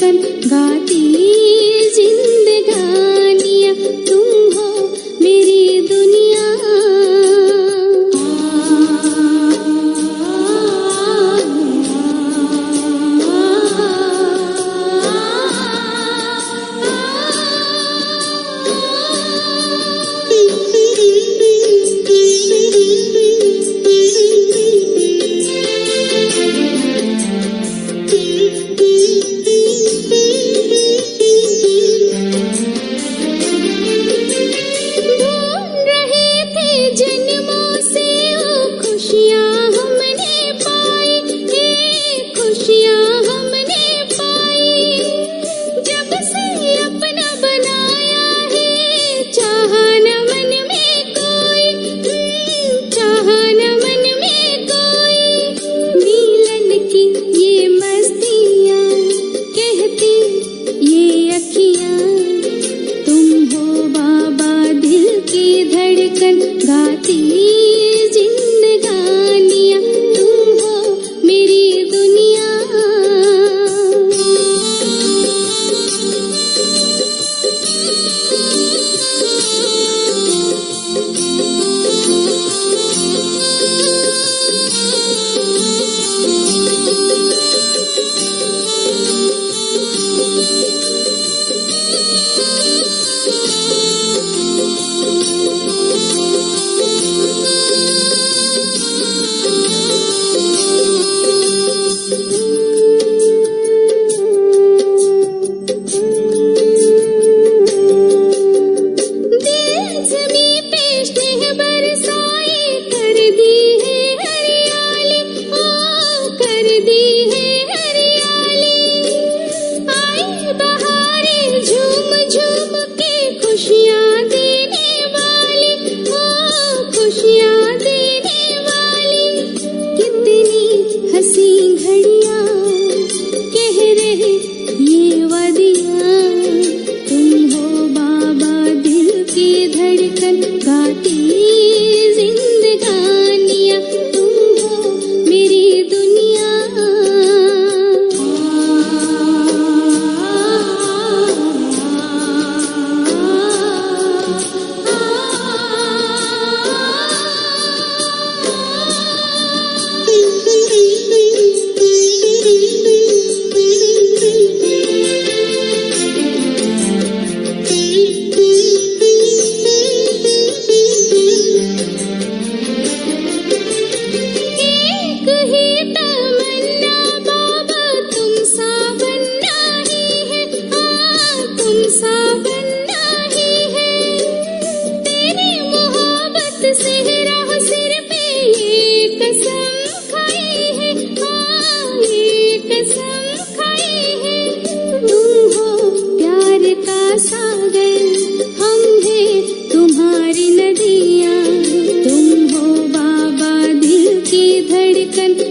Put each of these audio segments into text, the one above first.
धड़कन गाती जिंदगानियाँ, तुम हो मेरी दुनिया। गाती जिंदगानियाँ, तुम हो मेरी दुनिया। गाती जिंदगानियाँ, तुम हो मेरी दुनिया।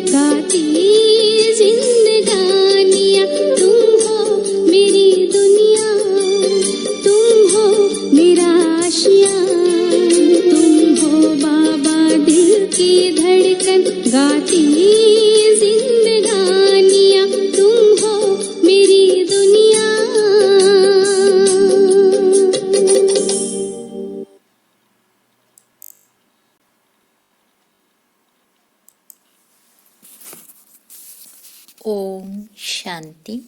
गाती जिंदगानियाँ, तुम हो मेरी दुनिया। तुम हो मेरा आशिया, तुम हो बाबा दिल की धड़कन। गाती जिंदगानियाँ, तुम हो मेरी दुनिया। ओम शांति।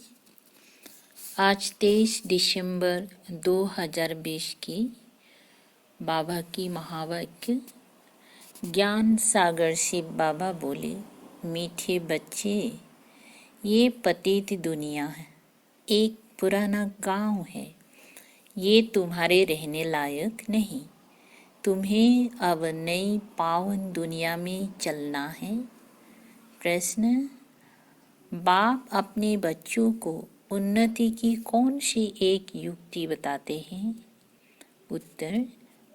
आज 23 दिसंबर 2020 की बाबा की महावाक्य। ज्ञान सागर शिव बाबा बोले, मीठे बच्चे, ये पतित दुनिया है, एक पुराना गांव है। ये तुम्हारे रहने लायक नहीं। तुम्हें अब नई पावन दुनिया में चलना है। प्रश्न, बाप अपने बच्चों को उन्नति की कौन सी एक युक्ति बताते हैं? उत्तर,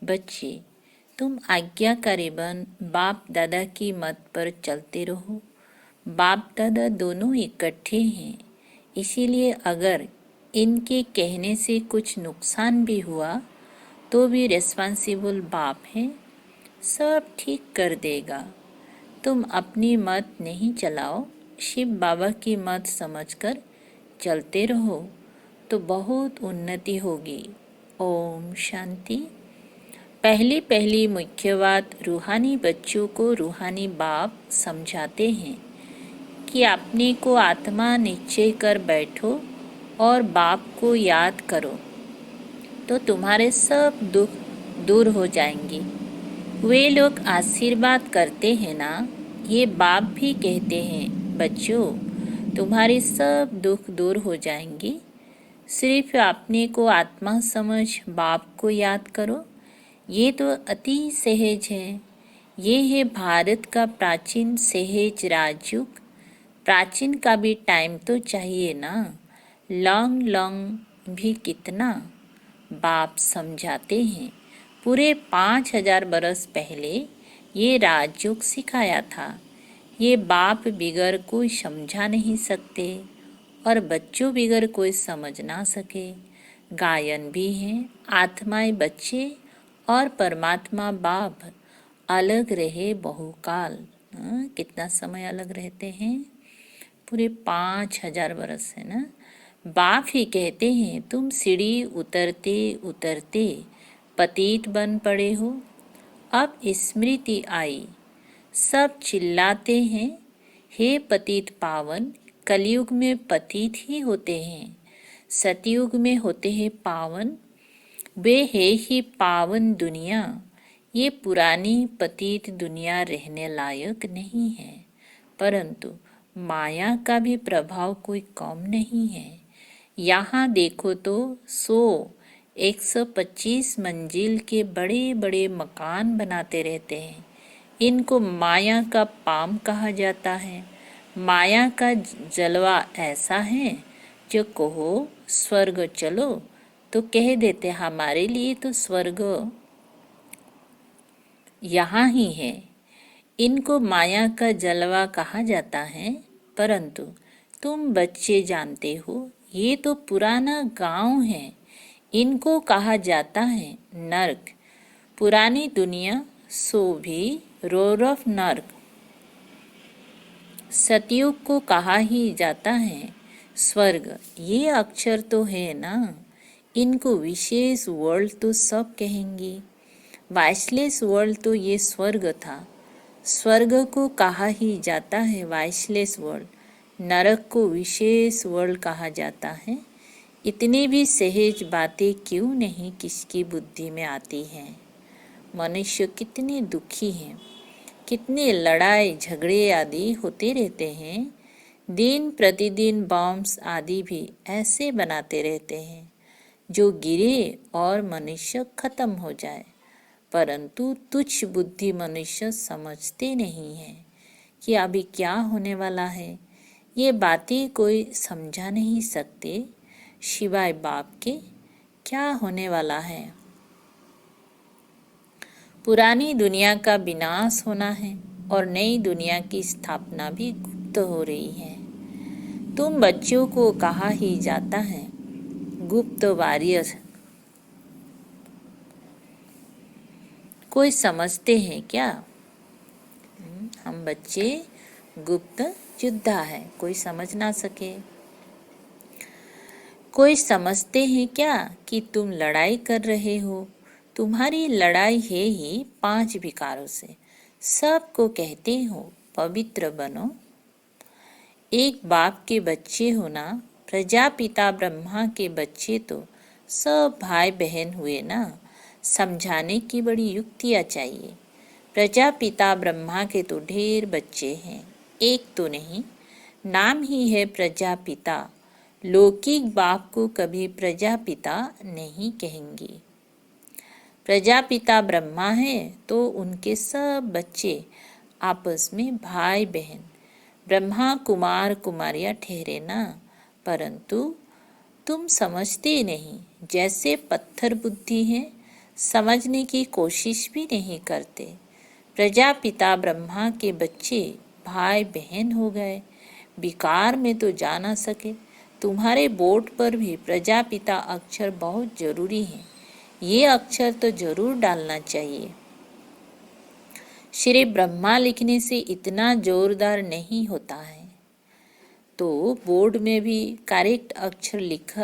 बच्चे, तुम आज्ञाकारी बन बाप दादा की मत पर चलते रहो। बाप दादा दोनों इकट्ठे हैं, इसीलिए अगर इनके कहने से कुछ नुकसान भी हुआ तो भी रिस्पॉन्सिबल बाप है, सब ठीक कर देगा। तुम अपनी मत नहीं चलाओ, शिव बाबा की मत समझकर चलते रहो तो बहुत उन्नति होगी। ओम शांति। पहली पहली मुख्य बात, रूहानी बच्चों को रूहानी बाप समझाते हैं कि अपने को आत्मा निश्चय कर बैठो और बाप को याद करो तो तुम्हारे सब दुख दूर हो जाएंगे। वे लोग आशीर्वाद करते हैं ना, ये बाप भी कहते हैं बच्चों तुम्हारे सब दुख दूर हो जाएंगे, सिर्फ अपने को आत्मा समझ बाप को याद करो। ये तो अति सहज है। ये है भारत का प्राचीन सहज राजयुग। प्राचीन का भी टाइम तो चाहिए ना, लॉन्ग लॉन्ग भी कितना। बाप समझाते हैं पूरे 5000 बरस पहले ये राजयोग सिखाया था। ये बाप बिगर कोई समझा नहीं सकते और बच्चों बिगर कोई समझ ना सके। गायन भी हैं, आत्माएं बच्चे और परमात्मा बाप अलग रहे बहुकाल। कितना समय अलग रहते हैं? पूरे 5000 बरस है ना। बाप ही कहते हैं तुम सीढ़ी उतरते उतरते पतित बन पड़े हो। अब स्मृति आई, सब चिल्लाते हैं हे पतित पावन। कलयुग में पतित ही होते हैं, सतयुग में होते हैं पावन। वे है ही पावन दुनिया। ये पुरानी पतित दुनिया रहने लायक नहीं है, परंतु माया का भी प्रभाव कोई कम नहीं है। यहाँ देखो तो 125 मंजिल के बड़े बड़े मकान बनाते रहते हैं। इनको माया का पाम कहा जाता है। माया का जलवा ऐसा है जो कहो स्वर्ग चलो तो कह देते हमारे लिए तो स्वर्ग यहाँ ही है। इनको माया का जलवा कहा जाता है, परंतु तुम बच्चे जानते हो ये तो पुराना गांव है। इनको कहा जाता है नर्क। पुरानी दुनिया सो भी रोरफ नर्क। सतयुग को कहा ही जाता है स्वर्ग। ये अक्षर तो है ना, इनको विशेष वर्ल्ड तो सब कहेंगे। वाइसलेस वर्ल्ड तो ये स्वर्ग था। स्वर्ग को कहा ही जाता है वाइसलेस वर्ल्ड। नरक को विशेष वर्ल्ड कहा जाता है। इतनी भी सहज बातें क्यों नहीं किसकी बुद्धि में आती हैं? मनुष्य कितने दुखी हैं, कितने लड़ाई झगड़े आदि होते रहते हैं। दिन प्रतिदिन बॉम्ब्स आदि भी ऐसे बनाते रहते हैं जो गिरे और मनुष्य खत्म हो जाए, परंतु तुच्छ बुद्धि मनुष्य समझते नहीं है कि अभी क्या होने वाला है। ये बातें कोई समझा नहीं सकते शिवाय बाप के क्या होने वाला है। पुरानी दुनिया का विनाश होना है और नई दुनिया की स्थापना भी गुप्त हो रही है। तुम बच्चों को कहा ही जाता है गुप्त वॉरियर। कोई समझते हैं क्या? हम बच्चे गुप्त योद्धा है, कोई समझ ना सके। कोई समझते हैं क्या कि तुम लड़ाई कर रहे हो? तुम्हारी लड़ाई है ही 5 विकारों से। सबको कहते हो पवित्र बनो। एक बाप के बच्चे हो ना, प्रजापिता ब्रह्मा के बच्चे तो सब भाई बहन हुए ना। समझाने की बड़ी युक्तियाँ चाहिए। प्रजापिता ब्रह्मा के तो ढेर बच्चे हैं, एक तो नहीं। नाम ही है प्रजापिता। लौकिक बाप को कभी प्रजापिता नहीं कहेंगे। प्रजापिता ब्रह्मा है तो उनके सब बच्चे आपस में भाई बहन ब्रह्मा कुमार कुमारियाँ ठहरे ना, परंतु तुम समझते नहीं। जैसे पत्थर बुद्धि है, समझने की कोशिश भी नहीं करते। प्रजापिता ब्रह्मा के बच्चे भाई बहन हो गए, विकार में तो जा ना सके। तुम्हारे बोर्ड पर भी प्रजापिता अक्षर बहुत जरूरी है, ये अक्षर तो जरूर डालना चाहिए। श्री ब्रह्मा लिखने से इतना जोरदार नहीं होता है। तो बोर्ड में भी करेक्ट अक्षर लिख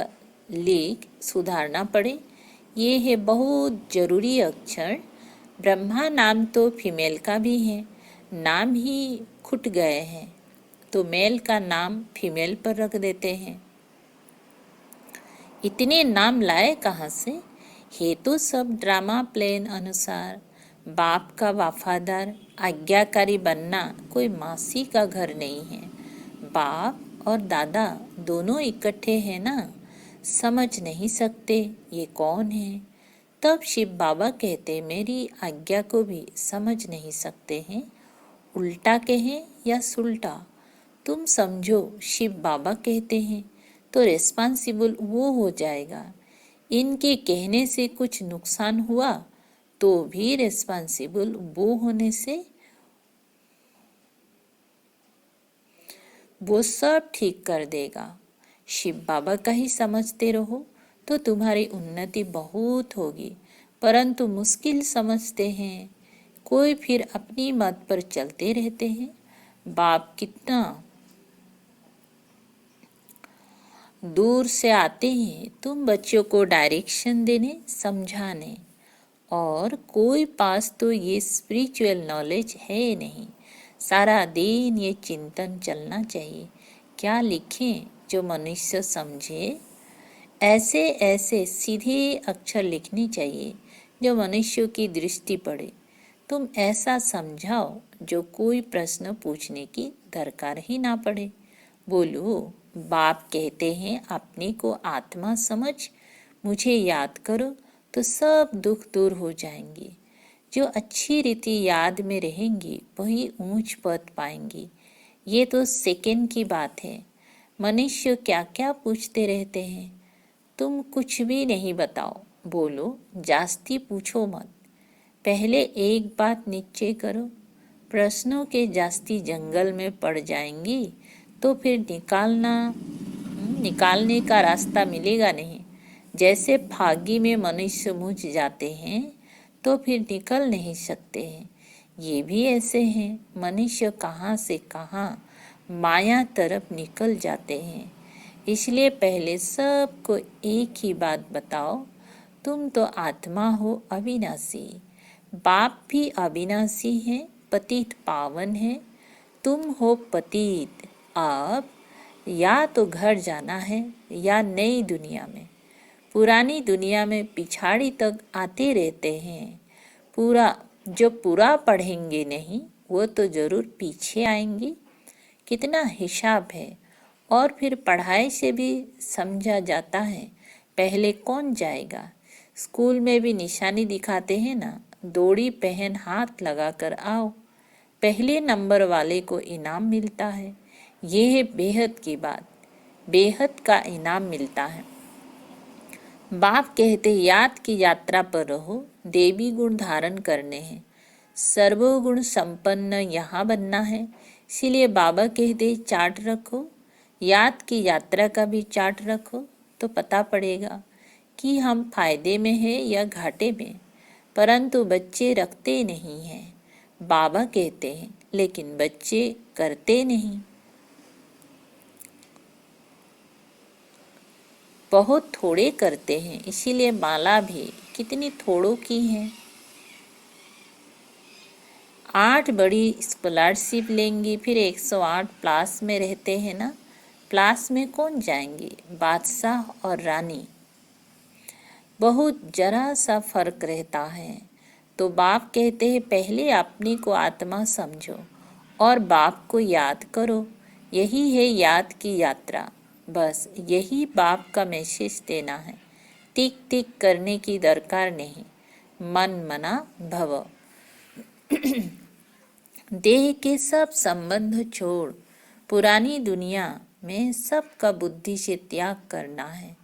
सुधारना पड़े। ये है बहुत जरूरी अक्षर। ब्रह्मा नाम तो फीमेल का भी है, नाम ही खुट गए हैं तो मेल का नाम फीमेल पर रख देते हैं। इतने नाम लाए कहाँ से? है तो सब ड्रामा प्लेन अनुसार। बाप का वफादार आज्ञाकारी बनना कोई मासी का घर नहीं है। बाप और दादा दोनों इकट्ठे हैं ना, समझ नहीं सकते ये कौन है। तब शिव बाबा कहते मेरी आज्ञा को भी समझ नहीं सकते हैं। उल्टा कहें या सुल्टा, तुम समझो शिव बाबा कहते हैं तो रिस्पॉन्सिबल वो हो जाएगा। इनके कहने से कुछ नुकसान हुआ तो भी रिस्पॉन्सिबल वो होने से। वो सब ठीक कर देगा। शिव बाबा का ही समझते रहो तो तुम्हारी उन्नति बहुत होगी, परंतु मुश्किल समझते हैं कोई, फिर अपनी मत पर चलते रहते हैं। बाप कितना दूर से आते हैं तुम बच्चों को डायरेक्शन देने, समझाने, और कोई पास तो ये स्पिरिचुअल नॉलेज है नहीं। सारा दिन ये चिंतन चलना चाहिए, क्या लिखें जो मनुष्य समझे। ऐसे ऐसे सीधे अक्षर लिखने चाहिए जो मनुष्यों की दृष्टि पड़े। तुम ऐसा समझाओ जो कोई प्रश्न पूछने की दरकार ही ना पड़े। बोलो, बाप कहते हैं अपने को आत्मा समझ, मुझे याद करो तो सब दुख दूर हो जाएंगे। जो अच्छी रीति याद में रहेंगी वही ऊंच पद पाएंगी। ये तो सेकंड की बात है। मनुष्य क्या क्या पूछते रहते हैं, तुम कुछ भी नहीं बताओ। बोलो, जास्ती पूछो मत, पहले एक बात निश्चय करो, प्रश्नों के जास्ती जंगल में पड़ जाएंगी तो फिर निकालने का रास्ता मिलेगा नहीं। जैसे फागी में मनुष्य मुझ जाते हैं तो फिर निकल नहीं सकते हैं, ये भी ऐसे हैं। मनुष्य कहाँ से कहाँ माया तरफ निकल जाते हैं। इसलिए पहले सबको एक ही बात बताओ, तुम तो आत्मा हो अविनाशी। बाप भी अविनाशी है, पतित पावन है। तुम हो पतित। अब या तो घर जाना है या नई दुनिया में। पुरानी दुनिया में पिछाड़ी तक आते रहते हैं। जो पूरा पढ़ेंगे नहीं वो तो जरूर पीछे आएंगे। कितना हिसाब है। और फिर पढ़ाई से भी समझा जाता है पहले कौन जाएगा। स्कूल में भी निशानी दिखाते हैं ना, दौड़ी पहन हाथ लगाकर आओ, पहले नंबर वाले को इनाम मिलता है। ये है बेहद की बात, बेहद का इनाम मिलता है। बाप कहते याद की यात्रा पर रहो, देवी गुण धारण करने हैं, सर्वगुण संपन्न यहाँ बनना है। इसीलिए बाबा कहते चार्ट रखो, याद की यात्रा का भी चार्ट रखो तो पता पड़ेगा कि हम फायदे में हैं या घाटे में। परंतु बच्चे रखते नहीं हैं। बाबा कहते हैं लेकिन बच्चे करते नहीं। बहुत थोड़े करते हैं, इसीलिए माला भी कितनी थोड़ों की है। 8 बड़ी स्कॉलरशिप लेंगी, फिर 108 प्लास में रहते हैं ना। प्लास में कौन जाएंगे, बादशाह और रानी। बहुत जरा सा फर्क रहता है। तो बाप कहते हैं पहले अपने को आत्मा समझो और बाप को याद करो। यही है याद की यात्रा। बस यही बाप का मैसेज देना है। टिक टिक करने की दरकार नहीं। मन मना भव। देह के सब संबंध छोड़ पुरानी दुनिया में सबका बुद्धि से त्याग करना है,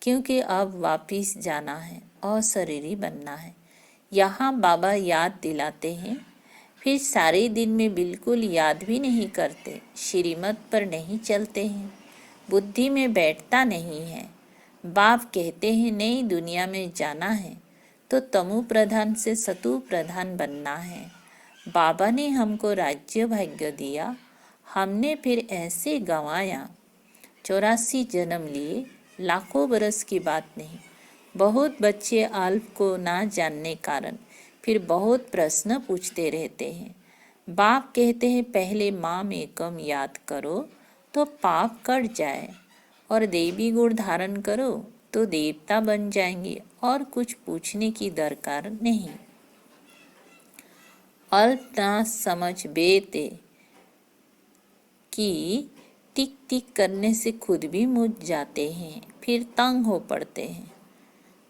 क्योंकि अब वापिस जाना है और शरीरी बनना है। यहाँ बाबा याद दिलाते हैं, फिर सारे दिन में बिल्कुल याद भी नहीं करते, श्रीमत पर नहीं चलते हैं, बुद्धि में बैठता नहीं है। बाप कहते हैं नई दुनिया में जाना है तो तमु प्रधान से सतु प्रधान बनना है। बाबा ने हमको राज्य भाग्य दिया, हमने फिर ऐसे गंवाया 84 जन्म लिए, लाखों बरस की बात नहीं। बहुत बच्चे अल्प को ना जानने कारण फिर बहुत प्रश्न पूछते रहते हैं। बाप कहते हैं पहले माम एकम याद करो तो पाप कट जाए, और देवी गुण धारण करो तो देवता बन जाएंगे, और कुछ पूछने की दरकार नहीं। अल्प ना समझ बेते कि टिक टिक करने से खुद भी मुझ जाते हैं, फिर तंग हो पड़ते हैं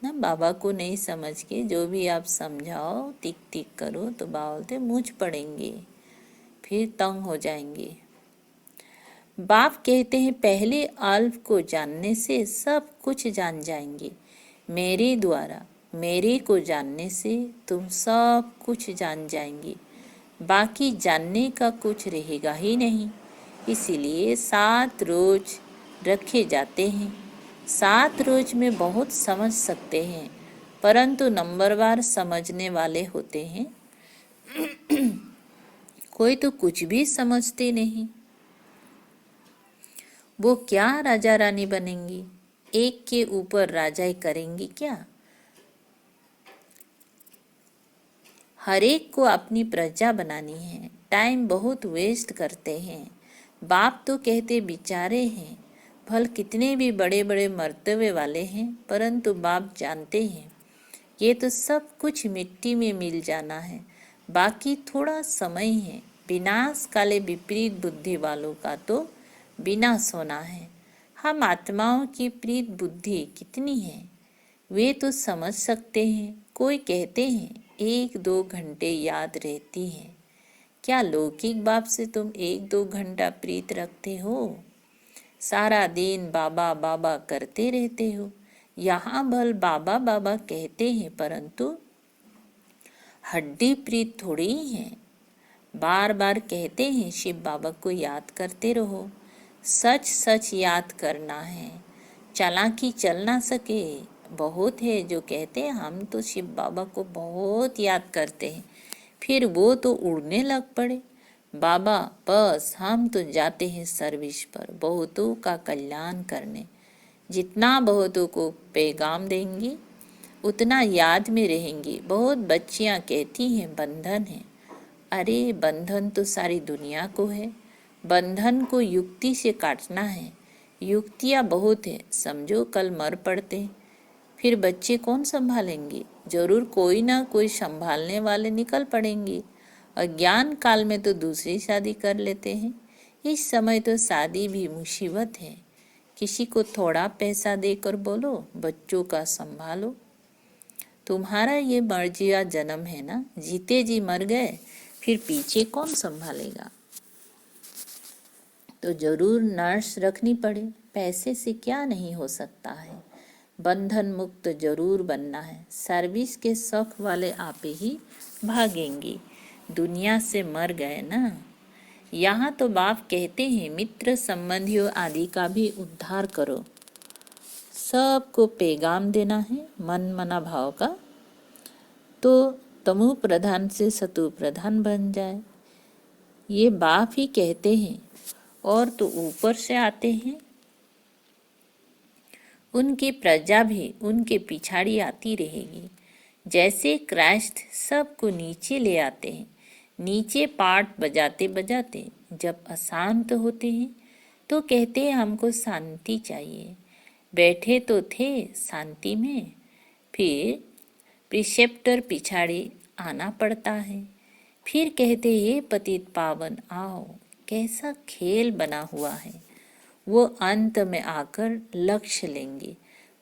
ना। बाबा को नहीं समझ के जो भी आप समझाओ टिक टिक करो तो बाबा बोलते मुझ पड़ेंगे, फिर तंग हो जाएंगे। बाप कहते हैं पहले अल्प को जानने से सब कुछ जान जाएंगे। मेरे द्वारा मेरे को जानने से तुम सब कुछ जान जाएंगे, बाकी जानने का कुछ रहेगा ही नहीं। इसीलिए 7 रोज रखे जाते हैं। 7 रोज में बहुत समझ सकते हैं, परंतु नंबरवार समझने वाले होते हैं। कोई तो कुछ भी समझते नहीं, वो क्या राजा रानी बनेंगी, एक के ऊपर राजाई करेंगी क्या। हर एक को अपनी प्रजा बनानी है, टाइम बहुत वेस्ट करते हैं। बाप तो कहते बेचारे हैं, भल कितने भी बड़े बड़े मर्तबे वाले हैं, परंतु बाप जानते हैं ये तो सब कुछ मिट्टी में मिल जाना है, बाकी थोड़ा समय है। विनाश काले विपरीत बुद्धि वालों का तो विनाश होना है। हम आत्माओं की प्रीत बुद्धि कितनी है वे तो समझ सकते हैं। कोई कहते हैं 1-2 घंटे याद रहती है। क्या लौकिक बाप से तुम 1-2 घंटा प्रीत रखते हो? सारा दिन बाबा बाबा करते रहते हो। यहाँ भल बाबा बाबा कहते हैं, परंतु हड्डी प्रीत थोड़ी ही है। बार बार कहते हैं शिव बाबा को याद करते रहो। सच सच याद करना है, चालाकी चल ना सके। बहुत है जो कहते हैं हम तो शिव बाबा को बहुत याद करते हैं, फिर वो तो उड़ने लग पड़े। बाबा बस हम तो जाते हैं सर्विस पर, बहुतों का कल्याण करने। जितना बहुतों को पैगाम देंगे उतना याद में रहेंगे। बहुत बच्चियां कहती हैं बंधन है। अरे बंधन तो सारी दुनिया को है। बंधन को युक्ति से काटना है। युक्तियाँ बहुत है, समझो कल मर पड़ते फिर बच्चे कौन संभालेंगे? जरूर कोई ना कोई संभालने वाले निकल पड़ेंगे। अज्ञान काल में तो दूसरी शादी कर लेते हैं। इस समय तो शादी भी मुसीबत है। किसी को थोड़ा पैसा देकर बोलो बच्चों का संभालो। तुम्हारा ये मर्जिया जन्म है ना, जीते जी मर गए फिर पीछे कौन संभालेगा? तो जरूर नर्स रखनी पड़े। पैसे से क्या नहीं हो सकता है। बंधन मुक्त जरूर बनना है। सर्विस के शौक वाले आप ही भागेंगे। दुनिया से मर गए ना। यहाँ तो बाप कहते हैं मित्र संबंधियों आदि का भी उद्धार करो। सबको पैगाम देना है मन मना भाव का, तो तमो प्रधान से सतु प्रधान बन जाए। ये बाप ही कहते हैं, और तो ऊपर से आते हैं। उनकी प्रजा भी उनके पिछाड़ी आती रहेगी। जैसे क्राइस्ट सबको नीचे ले आते हैं। नीचे पाठ बजाते बजाते जब अशांत होते हैं तो कहते हैं हमको शांति चाहिए। बैठे तो थे शांति में, फिर प्रिसेप्टर पिछाड़ी आना पड़ता है। फिर कहते ये पतित पावन आओ, कैसा खेल बना हुआ है। वो अंत में आकर लक्ष्य लेंगे।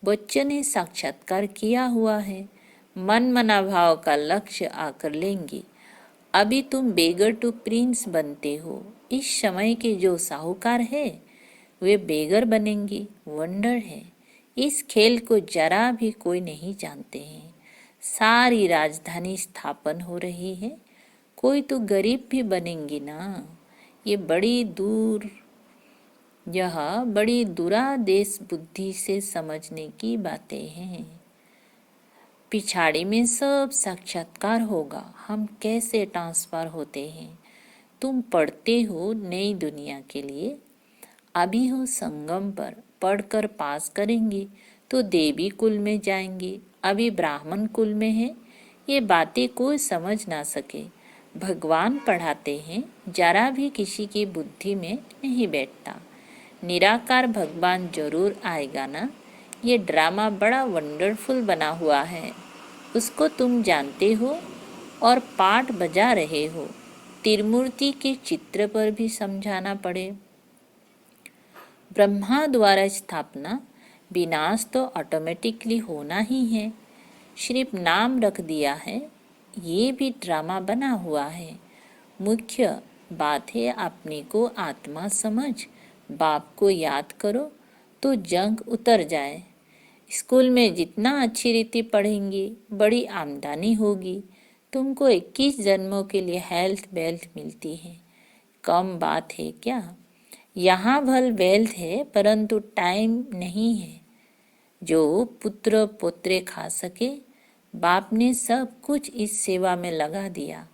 बच्चों ने साक्षात्कार किया हुआ है, मन मना भाव का लक्ष्य आकर लेंगे। अभी तुम बेगर टू प्रिंस बनते हो। इस समय के जो साहूकार है वे बेगर बनेंगे। वंडर है, इस खेल को जरा भी कोई नहीं जानते हैं। सारी राजधानी स्थापन हो रही है, कोई तो गरीब भी बनेंगे ना। ये बड़ी दुरादेश बुद्धि से समझने की बातें हैं। पिछाड़ी में सब साक्षात्कार होगा। हम कैसे ट्रांसफर होते हैं, तुम पढ़ते हो नई दुनिया के लिए, अभी हो संगम पर, पढ़कर पास करेंगे तो देवी कुल में जाएंगे, अभी ब्राह्मण कुल में है। ये बातें कोई समझ ना सके। भगवान पढ़ाते हैं, जरा भी किसी की बुद्धि में नहीं बैठता। निराकार भगवान जरूर आएगा ना। ये ड्रामा बड़ा वंडरफुल बना हुआ है, उसको तुम जानते हो और पाठ बजा रहे हो। त्रिमूर्ति के चित्र पर भी समझाना पड़े। ब्रह्मा द्वारा स्थापना, विनाश तो ऑटोमेटिकली होना ही है, सिर्फ नाम रख दिया है। ये भी ड्रामा बना हुआ है। मुख्य बात है अपने को आत्मा समझ, बाप को याद करो तो जंग उतर जाए। स्कूल में जितना अच्छी रीति पढ़ेंगे, बड़ी आमदनी होगी। तुमको 21 जन्मों के लिए हेल्थ वेल्थ मिलती है, कम बात है क्या? यहाँ भल वेल्थ है, परंतु टाइम नहीं है जो पुत्र पोत्रे खा सके। बाप ने सब कुछ इस सेवा में लगा दिया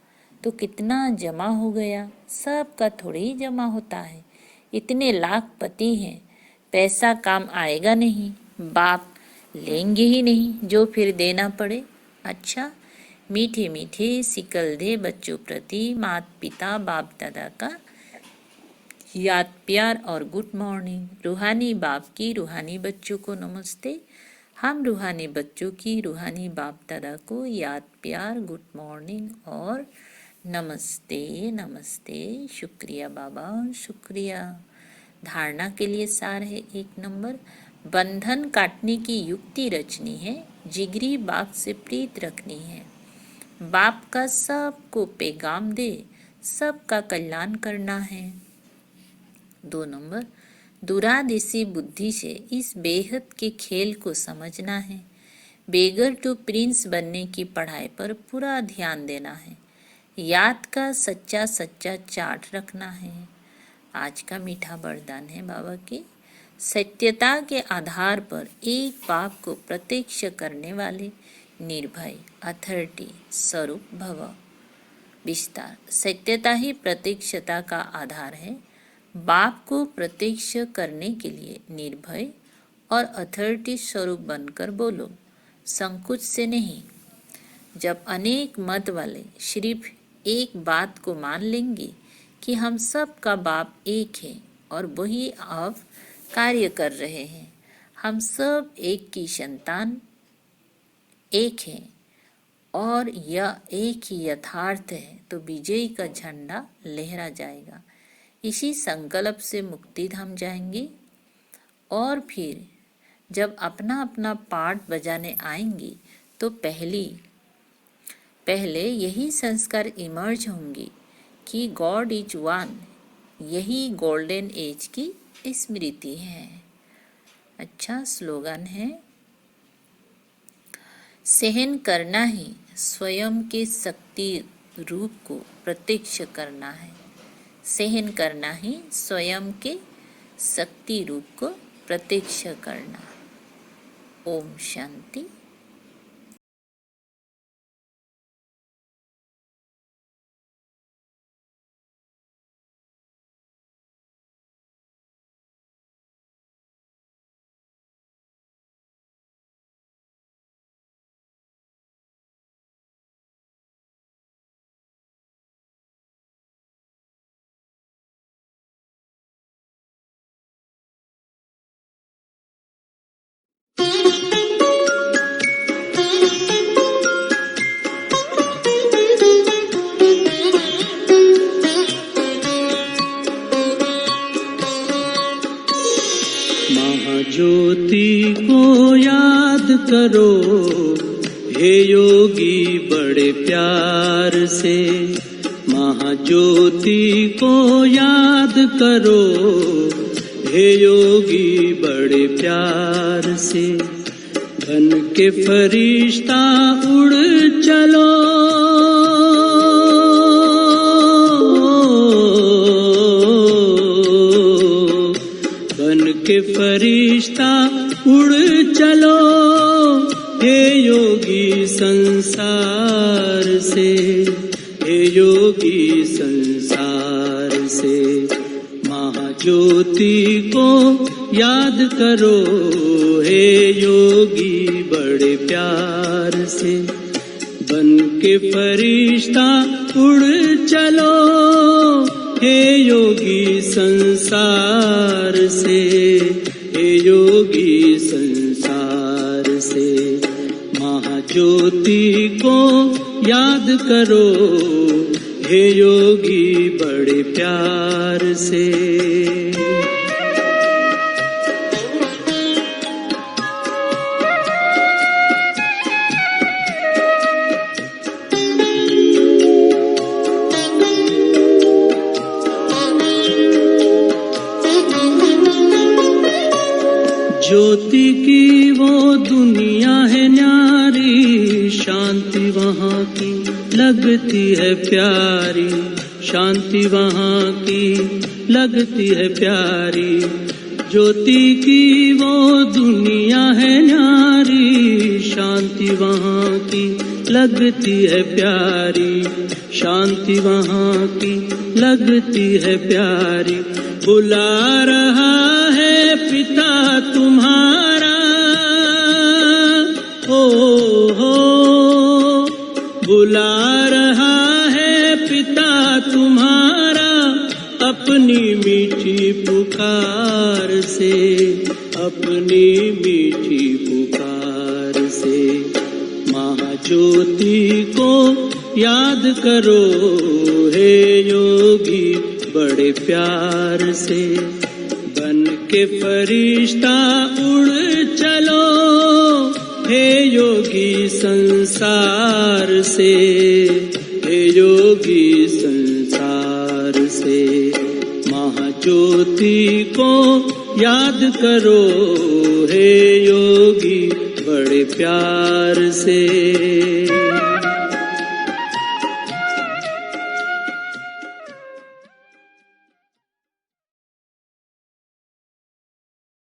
तो कितना जमा हो गया। सब का थोड़ी ही जमा होता है। इतने लाखपति हैं, पैसा काम आएगा नहीं, बाप लेंगे ही नहीं जो फिर देना पड़े। अच्छा, मीठे मीठे सिकल दे बच्चों प्रति माता पिता बाप दादा का याद प्यार और गुड मॉर्निंग। रूहानी बाप की रूहानी बच्चों को नमस्ते। हम रूहानी बच्चों की रूहानी बाप दादा को याद प्यार गुड मॉर्निंग और नमस्ते नमस्ते। शुक्रिया बाबा, शुक्रिया। धारणा के लिए सार है 1 नंबर, बंधन काटने की युक्ति रचनी है, जिगरी बाप से प्रीत रखनी है, बाप का सबको पैगाम दे, सबका कल्याण करना है। 2 नंबर, दूरादेशी बुद्धि से इस बेहद के खेल को समझना है। बेगर टू प्रिंस बनने की पढ़ाई पर पूरा ध्यान देना है। याद का सच्चा सच्चा चार्ट रखना है। आज का मीठा वरदान है बाबा की, सत्यता के आधार पर एक बाप को प्रत्यक्ष करने वाले निर्भय अथॉरिटी स्वरूप भव। विस्तार, सत्यता ही प्रत्यक्षता का आधार है। बाप को प्रत्यक्ष करने के लिए निर्भय और अथॉरिटी स्वरूप बनकर बोलो, संकोच से नहीं। जब अनेक मत वाले सिर्फ एक बात को मान लेंगे कि हम सब का बाप एक है और वही अब कार्य कर रहे हैं, हम सब एक की संतान एक है और यह एक ही यथार्थ है, तो विजय का झंडा लहरा जाएगा। इसी संकल्प से मुक्ति धाम जाएंगे और फिर जब अपना अपना पार्ट बजाने आएंगी तो पहले यही संस्कार इमर्ज होंगी कि गॉड इज वन। यही गोल्डन एज की स्मृति है। अच्छा स्लोगन है, सहन करना ही स्वयं के शक्ति रूप को प्रत्यक्ष करना है। सहन करना ही स्वयं के शक्ति रूप को प्रत्यक्ष करना। ओम शांति। महाज्योति को याद करो हे योगी बड़े प्यार से। महाज्योति को याद करो हे योगी बड़े प्यार से। बन के फरिश्ता उड़ चलो के फरिश्ता उड़ चलो हे योगी संसार से, हे योगी संसार महाज्योति को याद करो हे योगी बड़े प्यार से। बन के फरिश्ता उड़ चलो हे योगी संसार से, हे योगी संसार से। महाज्योति को याद करो हे योगी बड़े प्यार से। ज्योति की वो दुनिया है न्यारी, शांति वहाँ की लगती है प्यारी, शांति वहाँ की लगती है प्यारी। ज्योति की वो दुनिया है न्यारी, शांति वहाँ की लगती है प्यारी, शांति वहाँ की लगती है प्यारी। बुला रहा है पिता तुम्हारा, हो बुला रहा है पिता तुम्हारा, अपनी मीठी पुकार से, अपनी मीठी पुकार से। महाज्योति को याद करो हे योगी बड़े प्यार से। बन के फरिश्ता उड़ चलो हे योगी संसार से, हे योगी संसार से। महाज्योति को याद करो हे योगी बड़े प्यार से।